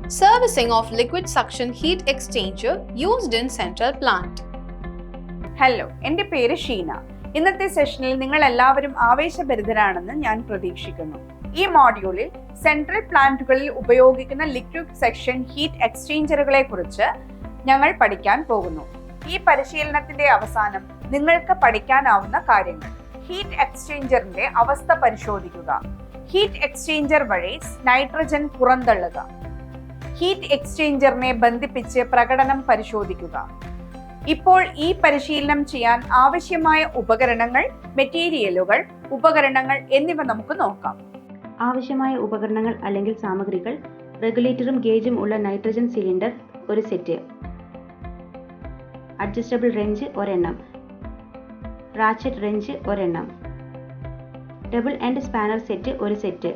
Servicing of liquid suction heat exchanger used in central plant. Hello, എൻ്റെ പേര് ഷീന. ഇന്നത്തെ സെഷനിൽ നിങ്ങൾ എല്ലാവരും ആവേശഭരിതരാണെന്ന് ഞാൻ പ്രതീക്ഷിക്കുന്നു. ഈ മോഡ്യൂളിൽ സെൻട്രൽ പ്ലാന്റുകളിൽ ഉപയോഗിക്കുന്ന ലിക്വിഡ് സെക്ഷൻ ഹീറ്റ് എക്സ്ചേഞ്ചറുകളെ കുറിച്ച് ഞങ്ങൾ പഠിക്കാൻ പോകുന്നു. ഈ പരിശീലനത്തിന്റെ അവസാനം നിങ്ങൾക്ക് പഠിക്കാനാവുന്ന കാര്യങ്ങൾ: ഹീറ്റ് എക്സ്ചേഞ്ചറിന്റെ അവസ്ഥ പരിശോധിക്കുക, ഹീറ്റ് എക്സ്ചേഞ്ചർ വഴി നൈട്രജൻ പുറന്തള്ളുക, ഹീറ്റ് എക്സ്ചേഞ്ചറിനെ ബന്ധിപ്പിച്ച് പ്രകടനം പരിശോധിക്കുക. ഇപ്പോൾ ഈ പരിശീലനം ചെയ്യാൻ ആവശ്യമായ ഉപകരണങ്ങൾ, മെറ്റീരിയലുകൾ, ഉപകരണങ്ങൾ എന്നിവ നമുക്ക് നോക്കാം. ആവശ്യമായ ഉപകരണങ്ങൾ അല്ലെങ്കിൽ സാമഗ്രികൾ: റെഗുലേറ്ററും ഗേജും ഉള്ള നൈട്രജൻ സിലിണ്ടർ ഒരു സെറ്റ്, അഡ്ജസ്റ്റബിൾ റെഞ്ച് ഒരെണ്ണം, റാച്ചറ്റ് റെഞ്ച് ഒരെണ്ണം, ഡബിൾ എൻഡ് സ്പാനർ സെറ്റ് ഒരു സെറ്റ്,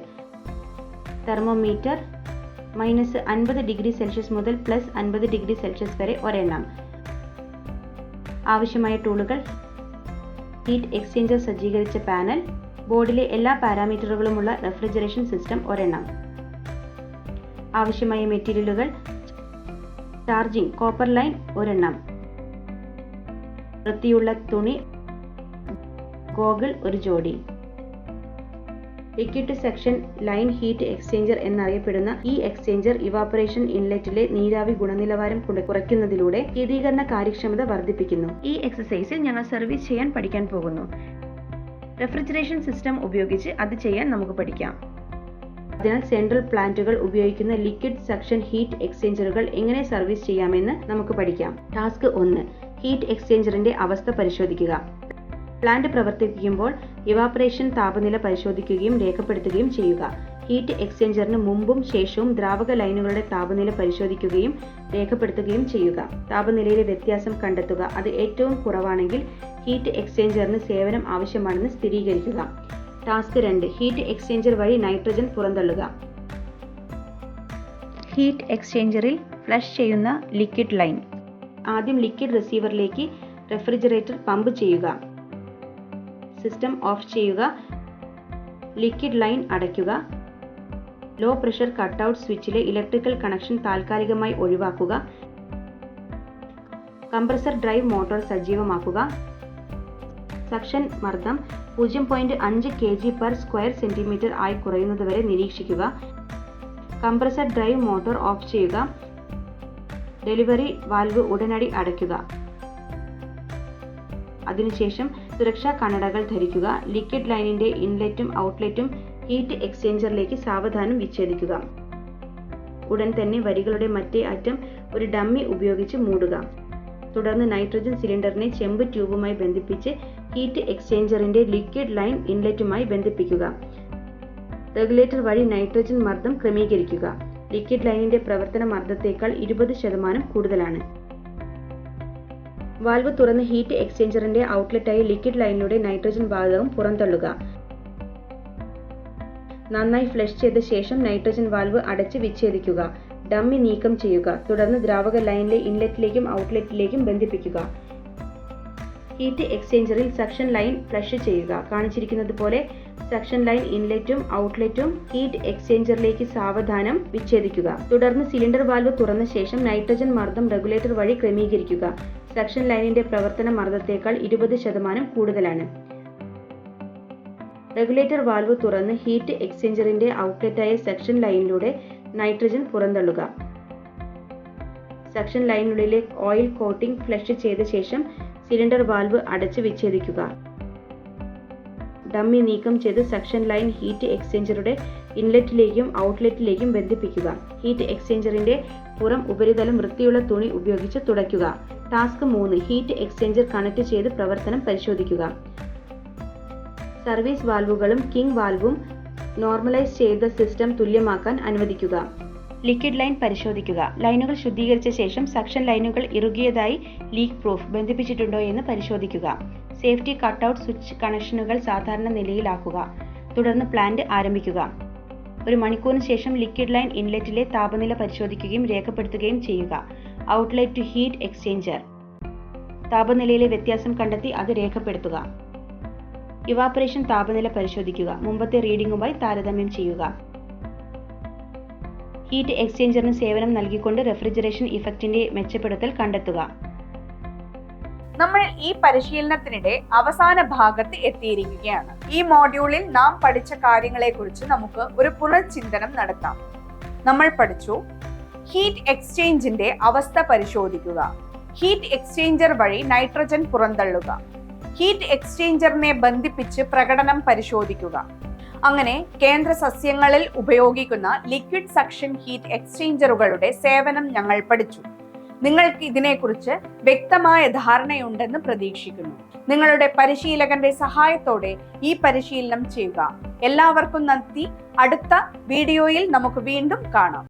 തെർമോമീറ്റർ -50°C മുതൽ +50°C വരെ ഒരെണ്ണം. ആവശ്യമായ ടൂളുകൾ: ഹീറ്റ് എക്സ്ചേഞ്ചർ സജ്ജീകരിച്ച പാനൽ, ബോർഡിലെ എല്ലാ പാരാമീറ്ററുകളുമുള്ള റെഫ്രിജറേഷൻ സിസ്റ്റം ഒരെണ്ണം. ആവശ്യമായ മെറ്റീരിയലുകൾ: ചാർജിംഗ് കോപ്പർ ലൈൻ ഒരെണ്ണം, വൃത്തിയുള്ള തുണി, ഗോഗിൾ ഒരു ജോഡി. Liquid section line heat exchanger എന്നറിയപ്പെടുന്ന ഈ എക്സ്ചേഞ്ചർ ഇവാപറേഷൻ ഇൻലെറ്റിലെ നീരാവി ഗുണനിലവാരം കുറയ്ക്കുന്നതിലൂടെ ശീതീകരണ കാര്യക്ഷമത വർദ്ധിപ്പിക്കുന്നു. ഈ എക്സസൈസിൽ ഞങ്ങൾ സർവീസ് ചെയ്യാൻ പഠിക്കാൻ പോകുന്നു. റെഫ്രിജറേഷൻ സിസ്റ്റം ഉപയോഗിച്ച് അത് ചെയ്യാൻ നമുക്ക് പഠിക്കാം. അതിനാൽ സെൻട്രൽ പ്ലാന്റുകൾ ഉപയോഗിക്കുന്ന ലിക്വിഡ് സെക്ഷൻ ഹീറ്റ് എക്സ്ചേഞ്ചറുകൾ എങ്ങനെ സർവീസ് ചെയ്യാമെന്ന് നമുക്ക് പഠിക്കാം. ടാസ്ക് 1: ഹീറ്റ് എക്സ്ചേഞ്ചറിന്റെ അവസ്ഥ പരിശോധിക്കുക. പ്ലാന്റ് പ്രവർത്തിപ്പിക്കുമ്പോൾ ഇവാപറേഷൻ താപനില പരിശോധിക്കുകയും രേഖപ്പെടുത്തുകയും ചെയ്യുക. ഹീറ്റ് എക്സ്ചേഞ്ചറിന് മുമ്പും ശേഷവും ദ്രാവക ലൈനുകളുടെ താപനില പരിശോധിക്കുകയും രേഖപ്പെടുത്തുകയും ചെയ്യുക. താപനിലയിലെ വ്യത്യാസം കണ്ടെത്തുക. അത് ഏറ്റവും കുറവാണെങ്കിൽ ഹീറ്റ് എക്സ്ചേഞ്ചറിന് സേവനം ആവശ്യമാണെന്ന് സ്ഥിരീകരിക്കുക. ടാസ്ക് 2: ഹീറ്റ് എക്സ്ചേഞ്ചർ വഴി നൈട്രജൻ പുറന്തള്ളുക. ഹീറ്റ് എക്സ്ചേഞ്ചറിൽ ഫ്ലഷ് ചെയ്യുന്ന ലിക്വിഡ് ലൈൻ. ആദ്യം ലിക്വിഡ് റിസീവറിലേക്ക് റെഫ്രിജറേറ്റർ പമ്പ് ചെയ്യുക. സിസ്റ്റം ഓഫ് ചെയ്യുക. ലിക്വിഡ് ലൈൻ അടയ്ക്കുക. ലോ പ്രഷർ കട്ടൗട്ട് സ്വിച്ചിലെ ഇലക്ട്രിക്കൽ കണക്ഷൻ താൽക്കാലികമായി ഒഴിവാക്കുക. കംപ്രസർ ഡ്രൈവ് മോട്ടോർ സജീവമാക്കുക. സക്ഷൻ മർദ്ദം 0.5 kg/square ആയി കുറയുന്നതുവരെ നിരീക്ഷിക്കുക. കംപ്രസർ ഡ്രൈവ് മോട്ടോർ ഓഫ് ചെയ്യുക. ഡെലിവറി വാൽവ് ഉടനടി അടയ്ക്കുക. അതിനുശേഷം സുരക്ഷാ കണ്ണടകൾ ധരിക്കുക. ലിക്വിഡ് ലൈനിന്റെ ഇൻലെറ്റും ഔട്ട്ലെറ്റും ഹീറ്റ് എക്സ്ചേഞ്ചറിലേക്ക് സാവധാനം വിച്ഛേദിക്കുക. ഉടൻ തന്നെ വരികളുടെ മറ്റേ അറ്റം ഒരു ഡമ്മി ഉപയോഗിച്ച് മൂടുക. തുടർന്ന് നൈട്രജൻ സിലിണ്ടറിനെ ചെമ്പ് ട്യൂബുമായി ബന്ധിപ്പിച്ച് ഹീറ്റ് എക്സ്ചേഞ്ചറിന്റെ ലിക്വിഡ് ലൈൻ ഇൻലെറ്റുമായി ബന്ധിപ്പിക്കുക. റെഗുലേറ്റർ വഴി നൈട്രജൻ മർദ്ദം ക്രമീകരിക്കുക. ലിക്വിഡ് ലൈനിന്റെ പ്രവർത്തന മർദ്ദത്തേക്കാൾ 20% കൂടുതലാണ്. വാൽവ് തുറന്ന് ഹീറ്റ് എക്സ്ചേഞ്ചറിന്റെ ഔട്ട്ലെറ്റായി ലിക്വിഡ് ലൈനിലൂടെ നൈട്രജൻ വാതകം പുറന്തള്ളുക. നന്നായി ഫ്ലഷ് ചെയ്ത ശേഷം നൈട്രജൻ വാൽവ് അടച്ച് വിച്ഛേദിക്കുക. ഡമ്മി നീക്കം ചെയ്യുക. തുടർന്ന് ദ്രാവക ലൈനിലെ ഇൻലെറ്റിലേക്കും ഔട്ട്ലെറ്റിലേക്കും ബന്ധിപ്പിക്കുക. ഹീറ്റ് എക്സ്ചേഞ്ചറിൽ സക്ഷൻ ലൈൻ ഫ്ലഷ് ചെയ്യുക. കാണിച്ചിരിക്കുന്നത് പോലെ സക്ഷൻ ലൈൻ ഇൻലെറ്റും ഔട്ട്ലെറ്റും ഹീറ്റ് എക്സ്ചേഞ്ചറിലേക്ക് സാവധാനം വിച്ഛേദിക്കുക. തുടർന്ന് സിലിണ്ടർ വാൽവ് തുറന്ന ശേഷം നൈട്രജൻ മർദ്ദം റെഗുലേറ്റർ വഴി ക്രമീകരിക്കുക. സക്ഷൻ ലൈനിന്റെ പ്രവർത്തന മർദ്ദത്തേക്കാൾ 20% കൂടുതലാണ്. റെഗുലേറ്റർ വാൽവ് തുറന്ന് ഹീറ്റ് എക്സ്ചേഞ്ചറിന്റെ ഔട്ട്ലെറ്റായ സക്ഷൻ ലൈനിലൂടെ നൈട്രജൻ പുറന്തള്ളുക. സക്ഷൻ ലൈനിനുള്ളിലെ ഓയിൽ കോട്ടിംഗ് ഫ്ലഷ് ചെയ്ത ശേഷം സിലിണ്ടർ വാൽവ് അടച്ച് വിച്ഛേദിക്കുക. ഡമ്മി നീക്കം ചെയ്ത് സക്ഷൻ ലൈൻ ഹീറ്റ് എക്സ്ചേഞ്ചറുടെ ഇൻലെറ്റിലേക്കും ഔട്ട്ലെറ്റിലേക്കും ബന്ധിപ്പിക്കുക. ഹീറ്റ് എക്സ്ചേഞ്ചറിന്റെ പുറം ഉപരിതലം വൃത്തിയുള്ള തുണി ഉപയോഗിച്ച് തുടയ്ക്കുക. ടാസ്ക് 3: ഹീറ്റ് എക്സ്ചേഞ്ചർ കണക്ട് ചെയ്ത് പ്രവർത്തനം പരിശോധിക്കുക. സർവീസ് വാൽവുകളും കിങ് വാൽവും നോർമലൈസ് ചെയ്ത സിസ്റ്റം തുല്യമാക്കാൻ അനുവദിക്കുക. ലിക്വിഡ് ലൈൻ പരിശോധിക്കുക. ലൈനുകൾ ശുദ്ധീകരിച്ച ശേഷം സക്ഷൻ ലൈനുകൾ ഇറുകിയതായി ലീക്ക് പ്രൂഫ് ബന്ധിപ്പിച്ചിട്ടുണ്ടോ എന്ന് പരിശോധിക്കുക. സേഫ്റ്റി കട്ടൗട്ട് സ്വിച്ച് കണക്ഷനുകൾ സാധാരണ നിലയിലാക്കുക. തുടർന്ന് പ്ലാന്റ് ആരംഭിക്കുക. ഒരു മണിക്കൂറിന് ശേഷം ലിക്വിഡ് ലൈൻ ഇൻലെറ്റിലെ താപനില പരിശോധിക്കുകയും രേഖപ്പെടുത്തുകയും ചെയ്യുക. Outlet to heat exchanger. താപനിലയിലെ വ്യത്യാസം കണ്ടെത്തി അത് രേഖപ്പെടുത്തുക. ഇവാപറേഷൻ താപനില പരിശോധിക്കുക. മുമ്പത്തെ റീഡിംഗുമായി താരതമ്യം ചെയ്യുക. ഹീറ്റ് എക്സ്ചേഞ്ചറിന് സേവനം നൽകിക്കൊണ്ട് റെഫ്രിജറേഷൻ ഇഫക്റ്റിന്റെ മെച്ചപ്പെടുത്തൽ കണ്ടെത്തുക. നമ്മൾ ഈ പരിശീലനത്തിനിടെ അവസാന ഭാഗത്ത് എത്തിയിരിക്കുകയാണ്. ഈ മോഡ്യൂളിൽ നാം പഠിച്ച കാര്യങ്ങളെക്കുറിച്ച് നമുക്ക് ഒരു പുനർചിന്തനം നടത്താം. നമ്മൾ പഠിച്ചു ഹീറ്റ് എക്സ്ചേഞ്ചിന്റെ അവസ്ഥ പരിശോധിക്കുക, ഹീറ്റ് എക്സ്ചേഞ്ചർ വഴി നൈട്രജൻ പുറന്തള്ളുക, ഹീറ്റ് എക്സ്ചേഞ്ചറിനെ ബന്ധിപ്പിച്ച് പ്രകടനം പരിശോധിക്കുക. അങ്ങനെ കേന്ദ്ര സസ്യങ്ങളിൽ ഉപയോഗിക്കുന്ന ലിക്വിഡ് സക്ഷൻ ഹീറ്റ് എക്സ്ചേഞ്ചറുകളുടെ സേവനം ഞങ്ങൾ പഠിച്ചു. നിങ്ങൾക്ക് ഇതിനെക്കുറിച്ച് വ്യക്തമായ ധാരണയുണ്ടെന്ന് പ്രതീക്ഷിക്കുന്നു. നിങ്ങളുടെ പരിശീലകന്റെ സഹായത്തോടെ ഈ പരിശീലനം ചെയ്യുക. എല്ലാവർക്കും നന്ദി. അടുത്ത വീഡിയോയിൽ നമുക്ക് വീണ്ടും കാണാം.